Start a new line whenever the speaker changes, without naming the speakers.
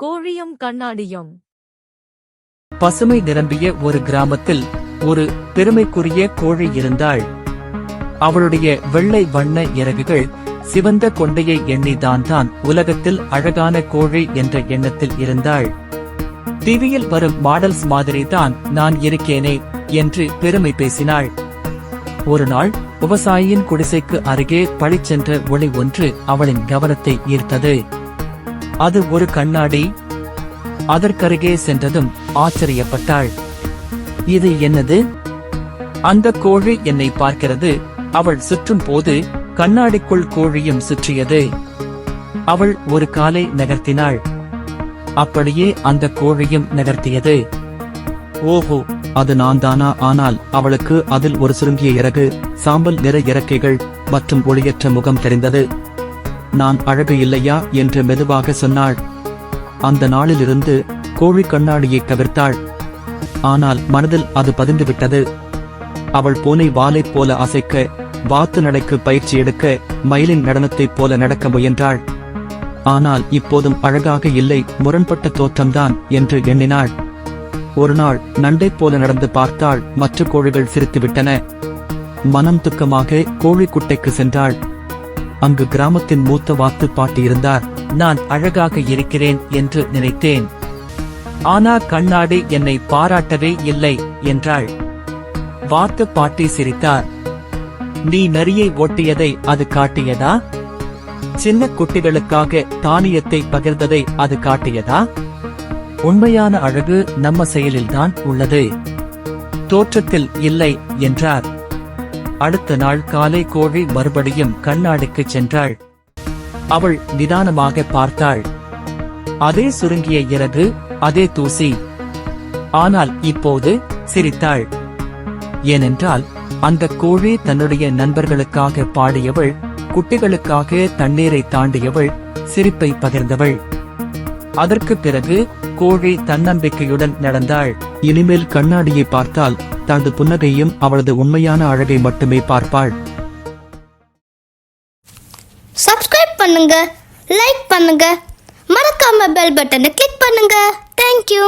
கோழியும் கண்ணாடியும்.
பசுமை நிரம்பிய ஒரு கிராமத்தில் ஒரு பெருமைக்குரிய கோழி இருந்தாள். அவளுடைய வெள்ளை வண்ண இறகுகள் சிவந்த கொண்டையை எண்ணிதான் உலகத்தில் அழகான கோழி என்ற எண்ணத்தில் இருந்தாள். டிவியில் வரும் மாடல்ஸ் மாதிரிதான் நான் இருக்கேனே என்று பெருமை பேசினாள். ஒரு நாள் விவசாயியின் குடிசைக்கு அருகே பளிச்சென்ற ஒளி ஒன்று அவளின் கவனத்தை ஈர்த்தது. அது ஒரு கண்ணாடி. அதற்கருகே சென்றதும் ஆச்சரியப்பட்டாள். இது என்னது? அந்த கோழி என்னை பார்க்கிறது. அவள் சுற்றும் போது கண்ணாடிக்குள் கோழியும் சுற்றியது. அவள் ஒரு காலை நகர்த்தினாள். அப்படியே அந்த கோழியும் நகர்த்தியது. ஓஹோ, அது நான் தானா? ஆனால் அவளுக்கு அதில் ஒரு சுருங்கிய இறகு, சாம்பல் நிற இறக்கைகள் மற்றும் ஒளியற்ற முகம் தெரிந்தது. நான் அழகு இல்லையா என்று மெதுவாக சொன்னாள். அந்த நாளிலிருந்து கோழி கண்ணாடியை தவிர்த்தாள். ஆனால் மனதில் அது பதிந்துவிட்டது. அவள் பூனை வாலைப் போல அசைக்க, வாத்து நடைக்கு பயிற்சி எடுக்க, மயிலின் நடனத்தைப் போல நடக்க முயன்றாள். ஆனால் இப்போதும் அழகாக இல்லை, முரண்பட்ட தோற்றம்தான் என்று எண்ணினாள். ஒரு நாள் நண்டைப் போல நடந்து பார்த்தாள். மற்ற கோழிகள் சிரித்துவிட்டன. மனம் துக்கமாக கோழி குட்டைக்கு சென்றாள். அங்கு கிராமத்தின் மூத்த வாத்து பாட்டி இருந்தார். நான் அழகாக இருக்கிறேன் என்று நினைத்தேன். ஆனா கண்ணாடி என்னை பாராட்டவே இல்லை என்றாள். வாத்து பாட்டி சிரித்தார். நீ நரியை ஓட்டியதை அது காட்டியதா? சின்ன குட்டிகளுக்காக தானியத்தை பகிர்ந்ததை அது காட்டியதா? உண்மையான அழகு நம்ம செயலில்தான் உள்ளது, தோற்றத்தில் இல்லை என்றார். அடுத்த நாள் காலை கோழி மறுபடியும் கண்ணாடிக்கு சென்றாள். அவள் நிதானமாக பார்த்தாள். அதே சுருங்கிய இறகு, அதே தூசி. ஆனால் இப்போது சிரித்தாள். ஏனென்றால் அந்த கோழி தன்னுடைய நண்பர்களுக்காக பாடியவள், குட்டிகளுக்காக தண்ணீரை தாண்டியவள், சிரிப்பை பகிர்ந்தவள். அதற்கு பிறகு கோழி தன்னம்பிக்கையுடன் நடந்தாள். இனிமேல் கண்ணாடியை பார்த்தால் தனது புன்னகையும் அவளது உண்மையான அழகை மட்டுமே பார்ப்பாள்.
சப்ஸ்கிரைப் பண்ணுங்க, லைக் பண்ணுங்க, மறக்காம பெல் பட்டனை கிளிக் பண்ணுங்க. தேங்க்யூ.